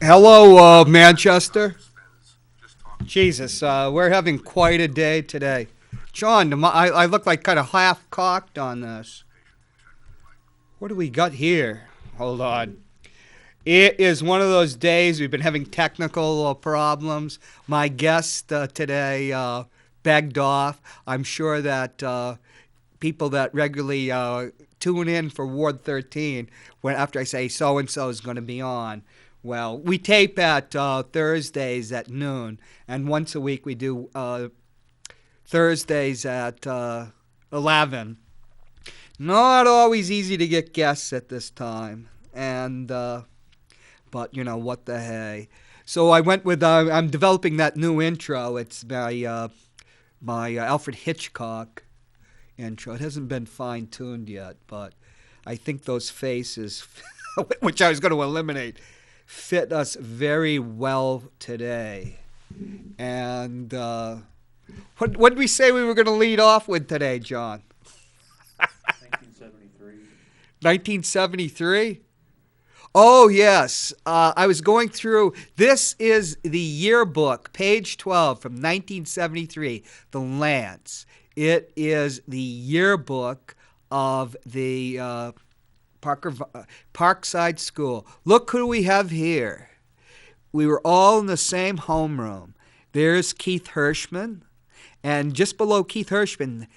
Hello, Manchester. Jesus, we're having quite a day today. John, I look like kind of half-cocked on this. What do we got here? Hold on. It is one of those days we've been having technical problems. My guest today begged off. I'm sure that people that regularly tune in for Ward 13, when after I say so-and-so is going to be on, well, we tape at Thursdays at noon, and once a week we do Thursdays at 11. Not always easy to get guests at this time, and but you know what the hey. So I went with I'm developing that new intro. It's my Alfred Hitchcock intro. It hasn't been fine-tuned yet, but I think those faces, which I was going to eliminate, fit us very well today. And what did we say we were going to lead off with today, John? 1973. 1973? Oh, yes. I was going through. This is the yearbook, page 12 from 1973, the Lance. It is the yearbook of the Parkside School. Look who we have here. We were all in the same homeroom. There's Keith Hirschman, and just below Keith Hirschman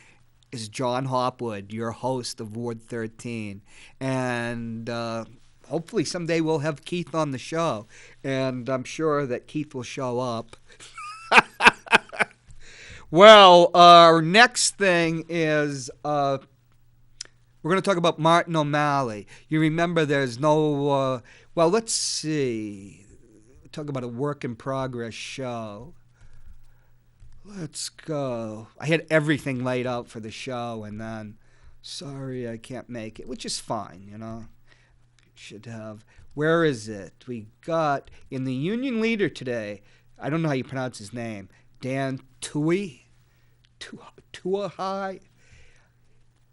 is Jon Hopwood, your host of Ward 13. And hopefully someday we'll have Keith on the show, and I'm sure that Keith will show up. Well, our next thing is we're going to talk about Martin O'Malley. You remember there's no, well, let's see. Talk about a work-in-progress show. Let's go. I had everything laid out for the show, and then, sorry, I can't make it, which is fine, you know. Should have. Where is it? We got, in the Union Leader today, I don't know how you pronounce his name, Dan Tuahai.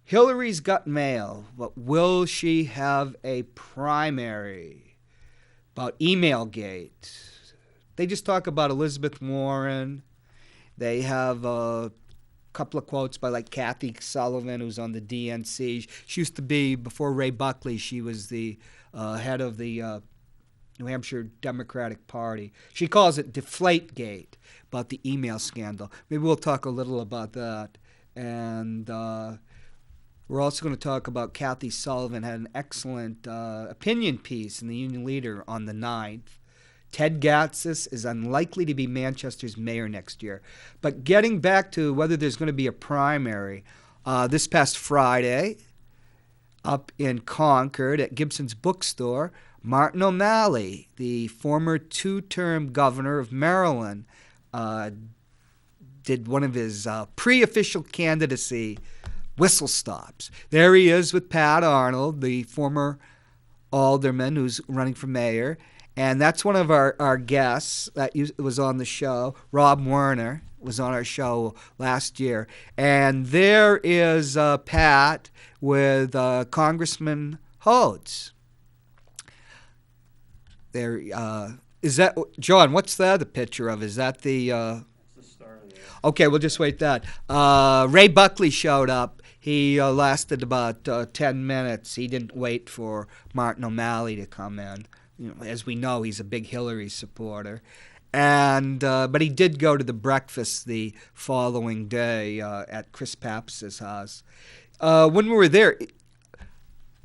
Hillary's got mail, but will she have a primary? About Emailgate. They just talk about Elizabeth Warren. They have a couple of quotes by like Kathy Sullivan, who's on the DNC. She used to be, before Ray Buckley, she was the head of the New Hampshire Democratic Party. She calls it Deflategate, about the email scandal. Maybe we'll talk a little about that. And we're also going to talk about Kathy Sullivan had an excellent opinion piece in the Union Leader on the 9th. Ted Gatsas is unlikely to be Manchester's mayor next year. But getting back to whether there's going to be a primary, this past Friday, up in Concord at Gibson's Bookstore, Martin O'Malley, the former two-term governor of Maryland, did one of his pre-official candidacy whistle stops. There he is with Pat Arnold, the former alderman who's running for mayor. And that's one of our guests that was on the show, Rob Werner. was on our show last year. And there is Pat with Congressman Hodes. There is that John. What's that a picture of? Is that the? Okay, we'll just wait that. Ray Buckley showed up. He lasted about 10 minutes. He didn't wait for Martin O'Malley to come in. You know, as we know, he's a big Hillary supporter. And but he did go to the breakfast the following day at Chris Pappas' house. When we were there,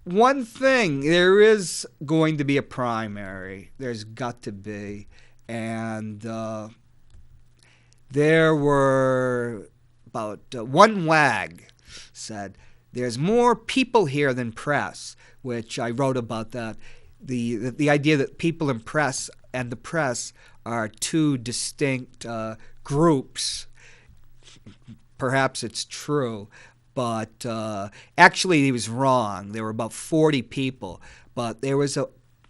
one thing, there is going to be a primary. There's got to be. And there were about one wag said, there's more people here than press, which I wrote about that. The idea that people in press and the press are two distinct groups. Perhaps it's true, but actually he was wrong. There were about 40 people, but there was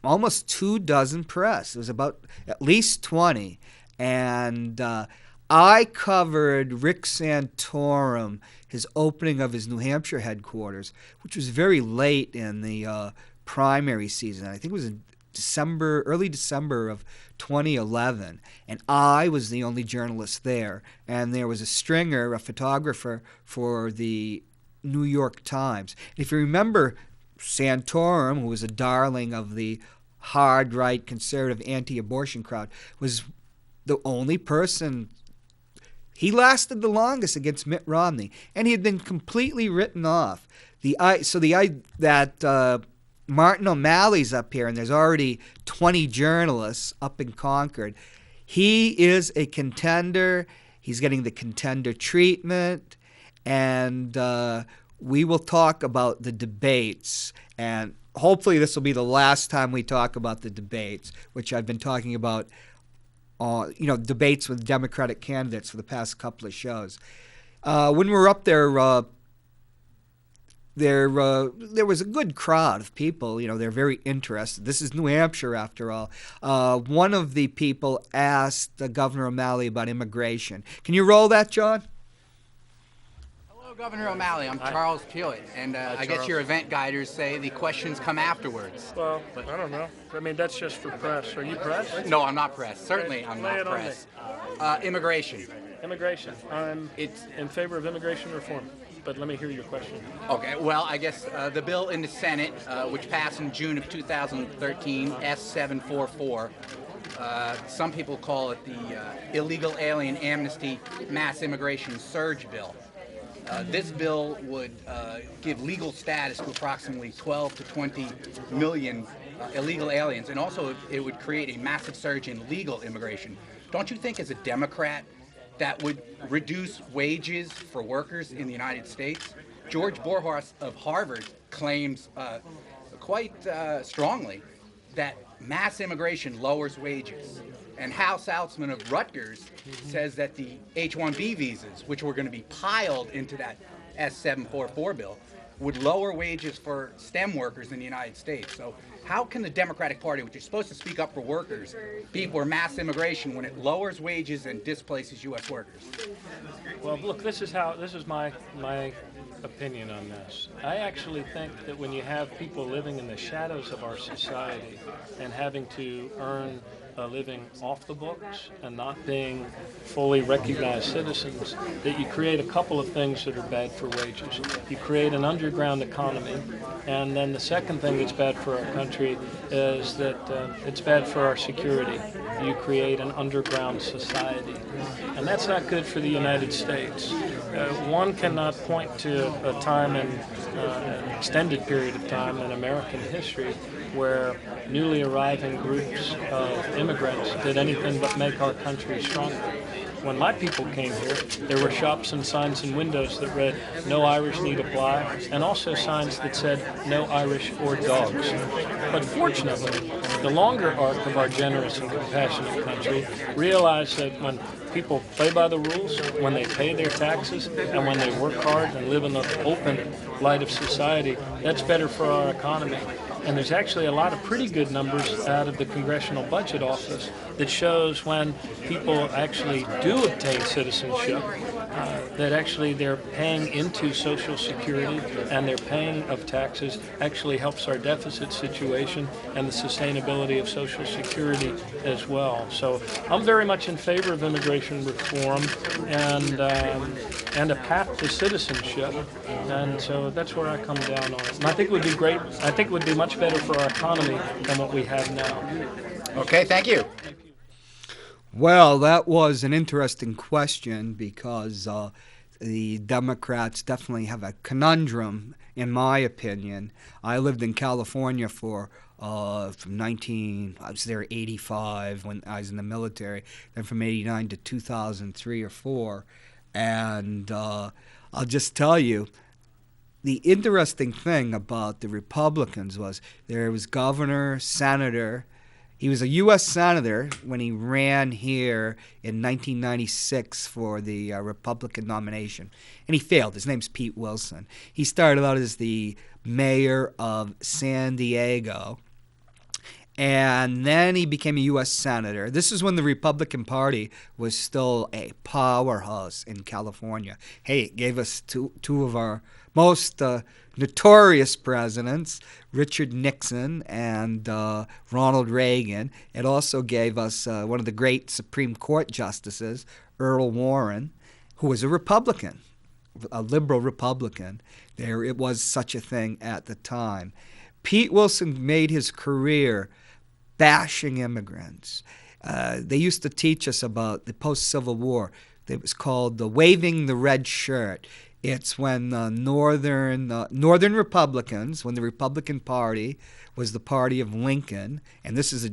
almost 24 press. It was about at least 20, and I covered Rick Santorum, his opening of his New Hampshire headquarters, which was very late in the primary season. I think it was in early December of 2011, and I was the only journalist there. And there was a stringer, a photographer for the New York Times. And if you remember, Santorum, who was a darling of the hard right, conservative, anti-abortion crowd, was the only person. He lasted the longest against Mitt Romney, and he had been completely written off. That Martin O'Malley's up here, and there's already 20 journalists up in Concord. He is a contender. He's getting the contender treatment, and we will talk about the debates. And hopefully this will be the last time we talk about the debates, which I've been talking about. Debates with Democratic candidates for the past couple of shows. When we were up there, there was a good crowd of people. They're very interested. This is New Hampshire, after all. One of the people asked Governor O'Malley about immigration. Can you roll that, John? Hello, Governor O'Malley. I'm Charles Pewitt, and I guess your event guiders say the questions come afterwards. Well, I don't know. I mean, that's just for press. Are you press? No, I'm not press. Certainly, I'm not press. Immigration. Immigration. I'm in favor of immigration reform. But let me hear your question. Okay, well, I guess the bill in the Senate, which passed in June of 2013, S-744, some people call it the Illegal Alien Amnesty Mass Immigration Surge Bill. This bill would give legal status to approximately 12 to 20 million illegal aliens, and also it would create a massive surge in legal immigration. Don't you think, as a Democrat, that would reduce wages for workers in the United States? George Borjas of Harvard claims quite strongly that mass immigration lowers wages. And Hal Saltzman of Rutgers says that the H-1B visas, which were going to be piled into that S-744 bill, would lower wages for STEM workers in the United States. So how can the Democratic Party, which is supposed to speak up for workers, be for mass immigration when it lowers wages and displaces U.S. workers? Well, look, this is my opinion on this. I actually think that when you have people living in the shadows of our society and having to earn a living off the books and not being fully recognized citizens, that you create a couple of things that are bad for wages. You create an underground economy, and then the second thing that's bad for our country is that it's bad for our security. You create an underground society, and that's not good for the United States. One cannot point to a time in an extended period of time in American history where newly arriving groups of immigrants did anything but make our country stronger. When my people came here, there were shops and signs and windows that read, "No Irish need apply," and also signs that said, "No Irish or dogs." But fortunately, the longer arc of our generous and compassionate country realized that when people play by the rules, when they pay their taxes, and when they work hard and live in the open light of society, that's better for our economy. And there's actually a lot of pretty good numbers out of the Congressional Budget Office that shows when people actually do obtain citizenship, that actually they're paying into Social Security and their paying of taxes actually helps our deficit situation and the sustainability of Social Security as well. So I'm very much in favor of immigration reform and a path to citizenship. And so that's where I come down on it. And I think it would be great. I think it would be much better for our economy than what we have now. Okay, thank you. Well, that was an interesting question because the Democrats definitely have a conundrum, in my opinion. I lived in California from I was there 85 when I was in the military, then from 89 to 2003 or 4. And I'll just tell you, the interesting thing about the Republicans was there was governor, senator. He was a U.S. senator when he ran here in 1996 for the Republican nomination, and he failed. His name's Pete Wilson. He started out as the mayor of San Diego, and then he became a U.S. senator. This is when the Republican Party was still a powerhouse in California. Hey, it gave us two of our most notorious presidents, Richard Nixon and Ronald Reagan. It also gave us one of the great Supreme Court justices, Earl Warren, who was a Republican, a liberal Republican. There it was such a thing at the time. Pete Wilson made his career bashing immigrants. They used to teach us about the post-Civil War. It was called the waving the red shirt. It's when northern Republicans, when the Republican Party was the party of Lincoln, and this is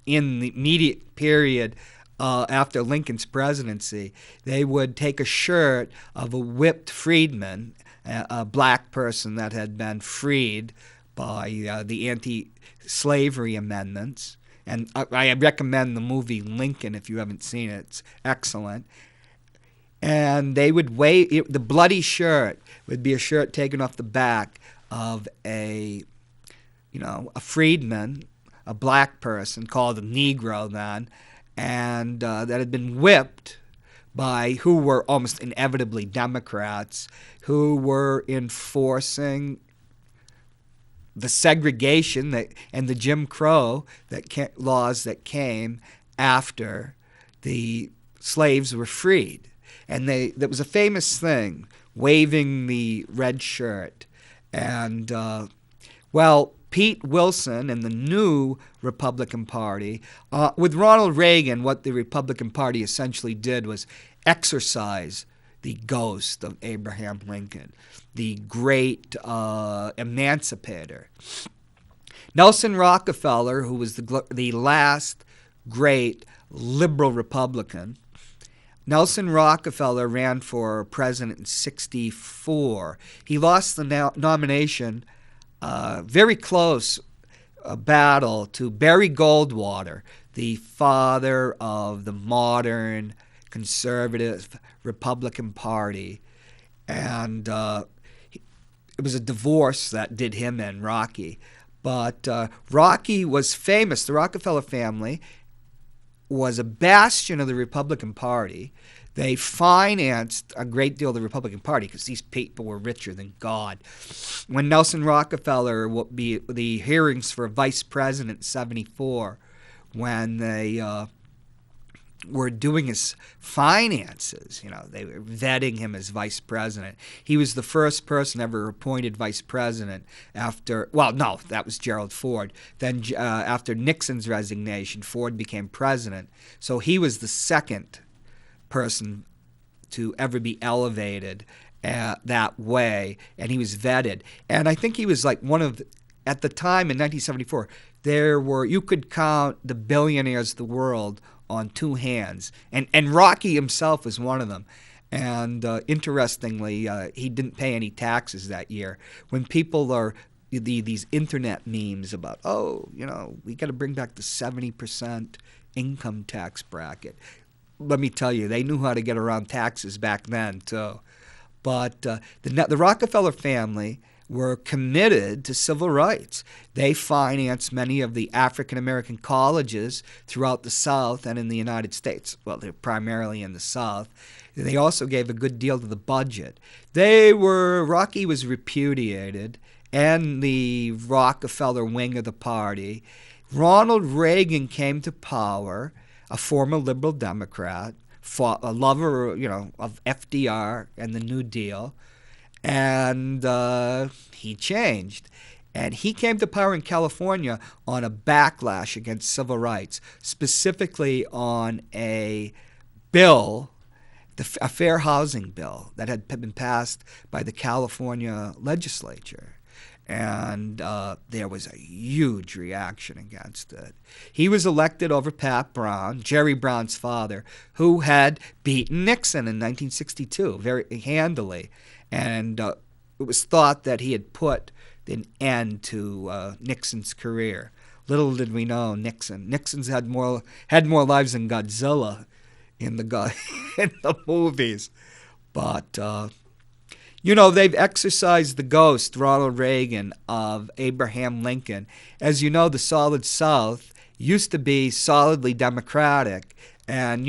in the immediate period after Lincoln's presidency, they would take a shirt of a whipped freedman, a black person that had been freed by the anti-slavery amendments. And I recommend the movie Lincoln if you haven't seen it. It's excellent. And they would wave, the bloody shirt would be a shirt taken off the back of a freedman, a black person called a Negro then, and that had been whipped by who were almost inevitably Democrats who were enforcing the segregation and the Jim Crow laws that came after the slaves were freed. And that was a famous thing, waving the red shirt. And, Pete Wilson and the new Republican Party, with Ronald Reagan, what the Republican Party essentially did was exorcise the ghost of Abraham Lincoln, the great emancipator. Nelson Rockefeller, who was the last great liberal Republican, Nelson Rockefeller ran for president in 1964. He lost the nomination, very close battle to Barry Goldwater, the father of the modern conservative Republican Party. And it was a divorce that did him in, Rocky. But Rocky was famous. The Rockefeller family was a bastion of the Republican Party. They financed a great deal of the Republican Party because these people were richer than God. When Nelson Rockefeller would be the hearings for vice president in 1974, when they were doing his finances, they were vetting him as vice president. He was the first person ever appointed vice president after, that was Gerald Ford. Then after Nixon's resignation, Ford became president. So he was the second person to ever be elevated that way, and he was vetted. And I think he was like at the time in 1974, you could count the billionaires of the world on two hands, and Rocky himself was one of them. And interestingly, he didn't pay any taxes that year. When people are these internet memes about, we got to bring back the 70% income tax bracket, let me tell you, they knew how to get around taxes back then, too. But the Rockefeller family were committed to civil rights. They financed many of the African-American colleges throughout the South and in the United States. Well, they're primarily in the South. They also gave a good deal to the budget. Rocky was repudiated, and the Rockefeller wing of the party. Ronald Reagan came to power, a former liberal Democrat, a lover, of FDR and the New Deal. And he changed. And he came to power in California on a backlash against civil rights, specifically on a bill, a fair housing bill that had been passed by the California legislature. And there was a huge reaction against it. He was elected over Pat Brown, Jerry Brown's father, who had beaten Nixon in 1962 very handily. And it was thought that he had put an end to Nixon's career. Little did we know Nixon's had more lives than Godzilla in the in the movies. But they've exorcised the ghost, Ronald Reagan, of Abraham Lincoln. As you know, the Solid South used to be solidly Democratic, and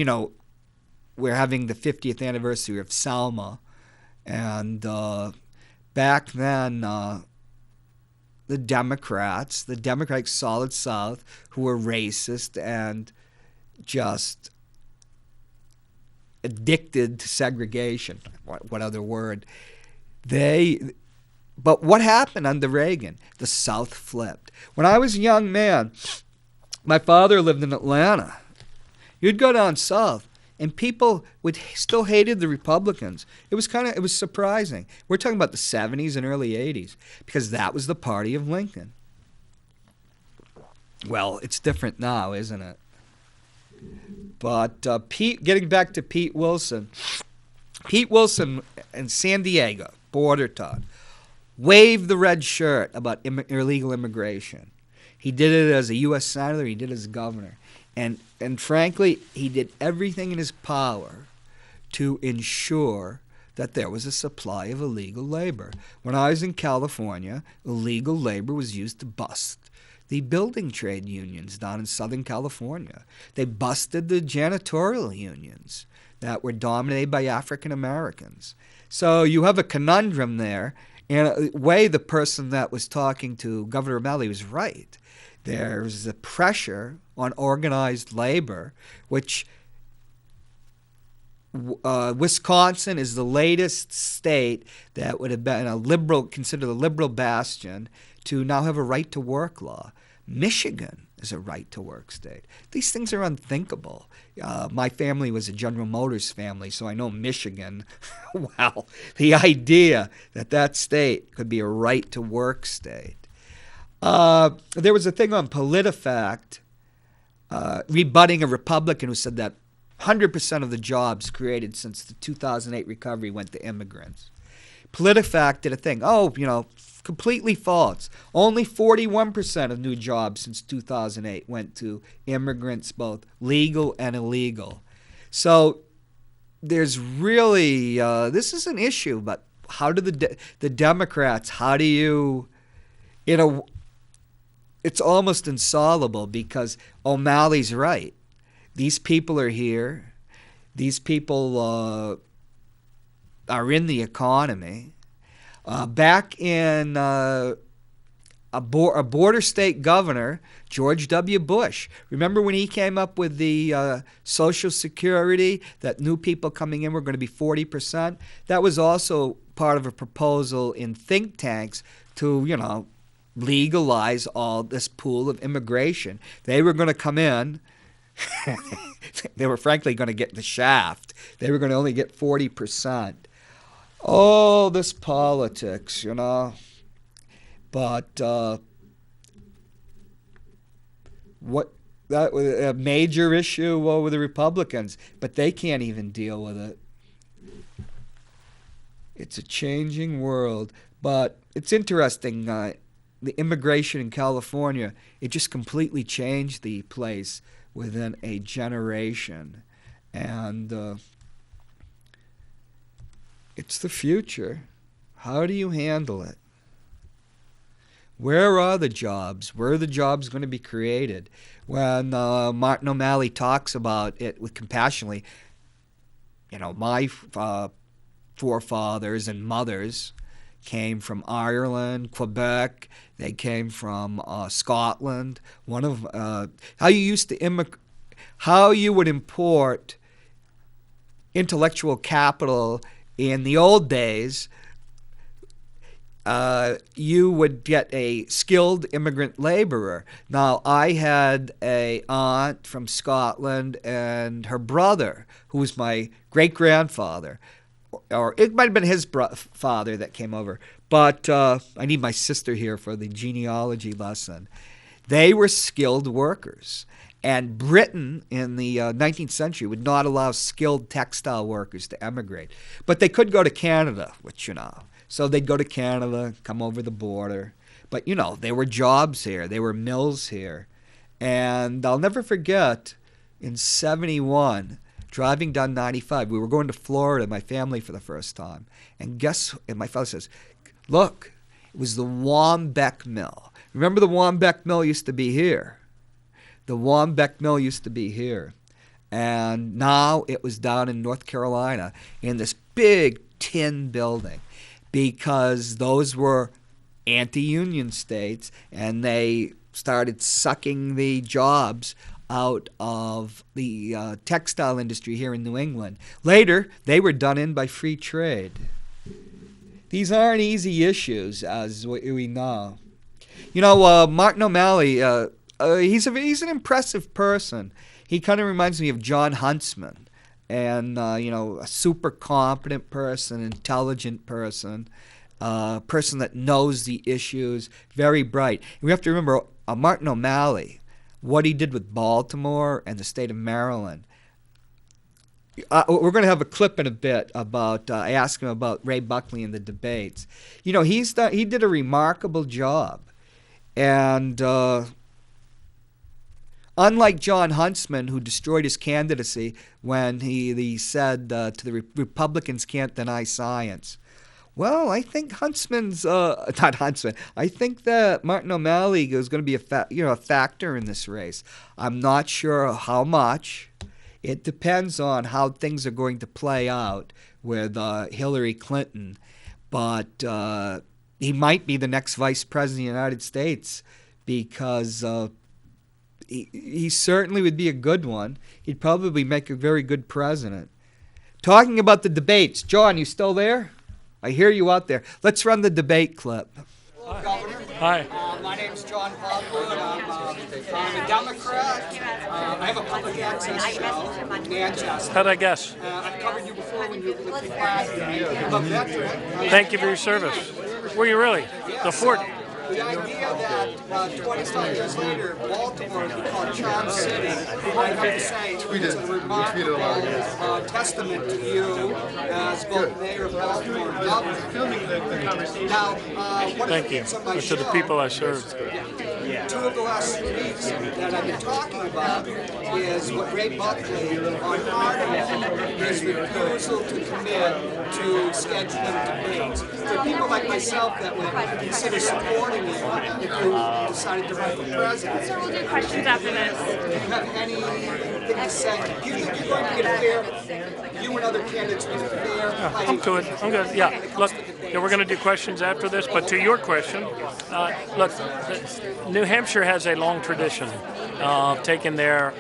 we're having the 50th anniversary of Selma. And back then, the Democratic Solid South, who were racist and just addicted to segregation, what other word? But what happened under Reagan? The South flipped. When I was a young man, my father lived in Atlanta. You'd go down south, and people still hated the Republicans. It was surprising. We're talking about the 70s and early 80s, because that was the party of Lincoln. Well, it's different now, isn't it? But getting back to Pete Wilson in San Diego, border town, waved the red shirt about illegal immigration. He did it as a U.S. senator. He did it as governor. And frankly, he did everything in his power to ensure that there was a supply of illegal labor. When I was in California, illegal labor was used to bust the building trade unions down in Southern California. They busted the janitorial unions that were dominated by African Americans. So you have a conundrum there. In a way, the person that was talking to Governor O'Malley was right. There's a pressure on organized labor, which Wisconsin is the latest state that would have been considered a liberal bastion, to now have a right-to-work law. Michigan is a right-to-work state. These things are unthinkable. My family was a General Motors family, so I know Michigan. Wow, the idea that state could be a right-to-work state. There was a thing on PolitiFact rebutting a Republican who said that 100% of the jobs created since the 2008 recovery went to immigrants. PolitiFact did a thing. Completely false. Only 41% of new jobs since 2008 went to immigrants, both legal and illegal. So there's really, this is an issue, but how do the Democrats, it's almost insoluble, because O'Malley's right. These people are here. These people are in the economy. Back in a border state governor, George W. Bush. Remember when he came up with the Social Security, that new people coming in were going to be 40%? That was also part of a proposal in think tanks to, legalize all this pool of immigration. They were going to come in. They were frankly going to get the shaft. They were going to only get 40%. Oh, this politics, But that was a major issue with the Republicans, but they can't even deal with it. It's a changing world, but it's interesting. The immigration in California, it just completely changed the place within a generation. And it's the future. How do you handle it? Where are the jobs? Where are the jobs going to be created? When Martin O'Malley talks about it with compassionately, my forefathers and mothers came from Ireland, Quebec. They came from Scotland. One of how you would import intellectual capital in the old days. You would get a skilled immigrant laborer. Now, I had an aunt from Scotland and her brother, who was my great-grandfather, or it might have been his father that came over. But I need my sister here for the genealogy lesson. They were skilled workers. And Britain in the 19th century would not allow skilled textile workers to emigrate. But they could go to Canada, which, So they'd go to Canada, come over the border. But, there were jobs here. There were mills here. And I'll never forget, in 71, driving down 95, we were going to Florida, my family, for the first time. And my father says, look, it was the Wambeck Mill. Remember the Wambeck Mill used to be here. The Wambeck Mill used to be here. And now it was down in North Carolina in this big tin building, because those were anti-union states, and they started sucking the jobs out of the textile industry here in New England. Later, they were done in by free trade. These aren't easy issues, as we know. Martin O'Malley, he's an impressive person. He kind of reminds me of John Huntsman. And, a super competent person, intelligent person, person that knows the issues, very bright. And we have to remember Martin O'Malley, what he did with Baltimore and the state of Maryland. We're going to have a clip in a bit about, I asked him about Ray Buckley and the debates. He did a remarkable job. And unlike John Huntsman, who destroyed his candidacy when he said to the Republicans can't deny science. Well, I think not Huntsman. I think that Martin O'Malley is going to be a factor in this race. I'm not sure how much. It depends on how things are going to play out with Hillary Clinton. But he might be the next vice president of the United States, because he certainly would be a good one. He'd probably make a very good president. Talking about the debates, John, you still there? I hear you out there. Let's run the debate clip. Hello, Governor. Hi. My name's Jon Hopwood. I'm a Democrat. I have a public access show in Manchester. How'd I guess? I've covered you before when you were with the class. I'm a veteran. Thank you for your service. Were you really? The fort. The idea that 25 years later, Baltimore will be called Charm City, I have to say, it's a remarkable testament to you as both mayor of Baltimore and governor. Now, one of the things on my show, to the people I served. 2 of the last weeks that I've been talking about is what Ray Buckley on Article, his refusal to commit to scheduling debates. For people like myself that would consider supporting you if you decided to run for president. So we'll do questions after this. Do you have anything to say? Do you think you're going to get a fair, you and other candidates will get a fair? I'm good. I'm good. Yeah. Look, we're going to do questions after this, but to your question, look, New Hampshire has a long tradition of taking their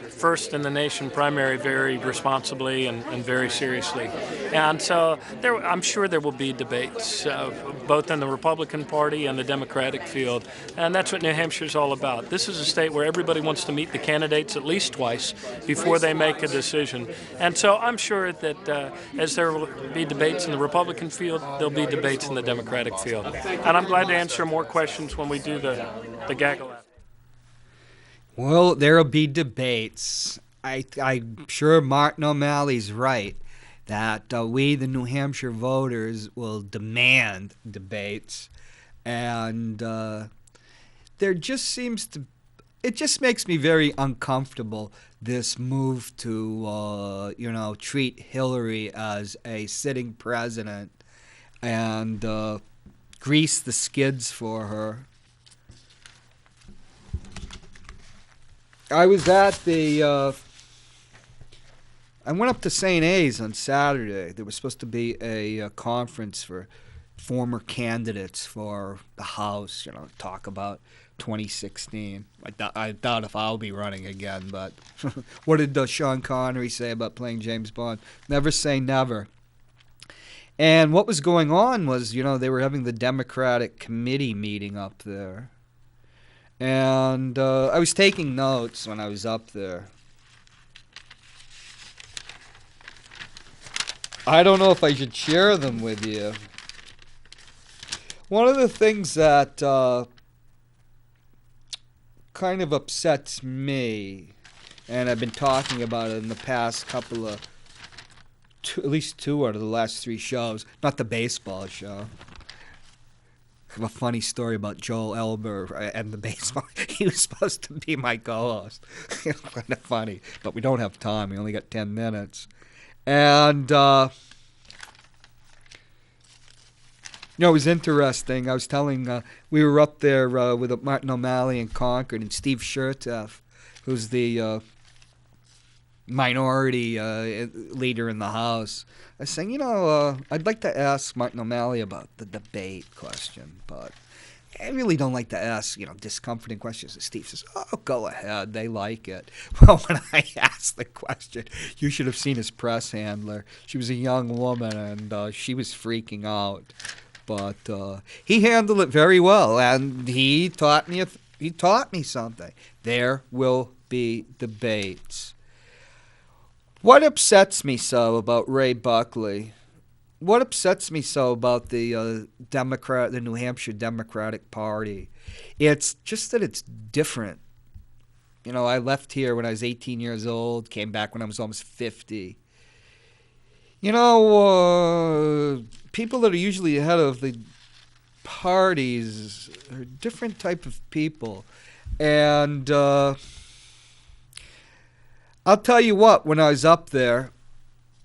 first in the nation primary very responsibly and very seriously. And so I'm sure there will be debates, both in the Republican Party and the Democratic field. And that's what New Hampshire is all about. This is a state where everybody wants to meet the candidates at least twice before they make a decision. And so I'm sure that as there will be debates in the Republican field, there'll be debates in the Democratic field. And I'm glad to answer more questions when we do the gaggle. Well, there'll be debates. I'm sure Martin O'Malley's right that we, the New Hampshire voters, will demand debates. And there just seems to, it just makes me very uncomfortable, this move to, treat Hillary as a sitting president and grease the skids for her. I was at I went up to St. A's on Saturday. There was supposed to be a conference for former candidates for the House, talk about 2016. I doubt if I'll be running again, but what did Sean Connery say about playing James Bond? Never say never. And what was going on was, they were having the Democratic committee meeting up there. And I was taking notes when I was up there. I don't know if I should share them with you. One of the things that kind of upsets me, and I've been talking about it in the past couple of, at least 2 out of the last 3 shows, not the baseball show. I have a funny story about Joel Elber and the baseball. He was supposed to be my co-host. Kind of funny, but we don't have time. We only got 10 minutes. And, it was interesting. I was telling, we were up there with Martin O'Malley in Concord, and Steve Sherteff, who's the minority leader in the House. I was saying, I'd like to ask Martin O'Malley about the debate question, but I really don't like to ask, discomforting questions. And Steve says, oh, go ahead. They like it. Well, when I asked the question, you should have seen his press handler. She was a young woman, and she was freaking out. But he handled it very well, and he taught me something. There will be debates. What upsets me so about Ray Buckley? What upsets me so about the New Hampshire Democratic Party? It's just that it's different. I left here when I was 18 years old, came back when I was almost 50. People that are usually ahead of the parties are a different type of people. And I'll tell you what, when I was up there,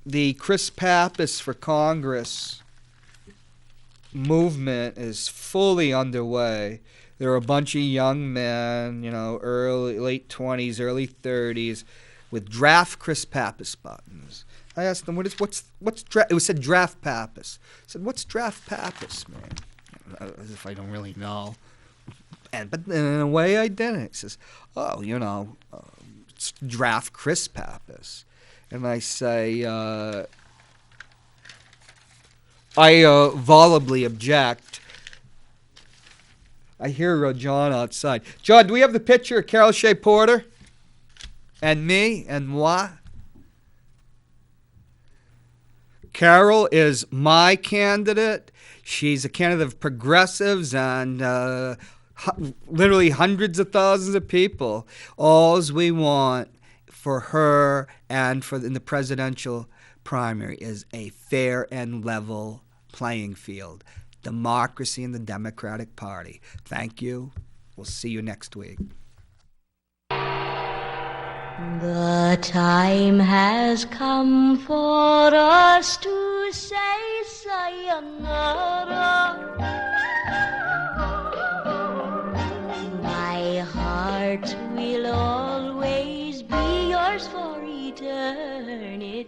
the Chris Pappas for Congress movement is fully underway. There are a bunch of young men, late 20s, early 30s, with draft Chris Pappas buttons. I asked them, what's draft? It said draft Pappas. I said, what's draft Pappas, man? As if I don't really know. But in a way I didn't. He says, oh, it's draft Chris Pappas. And I say, I volubly object. I hear John outside. John, do we have the picture of Carol Shea-Porter? And me? And moi? Carol is my candidate. She's a candidate of progressives and literally hundreds of thousands of people. All we want for her and in the presidential primary is a fair and level playing field. Democracy in the Democratic Party. Thank you. We'll see you next week. The time has come for us to say sayonara. My heart will always be yours for eternity.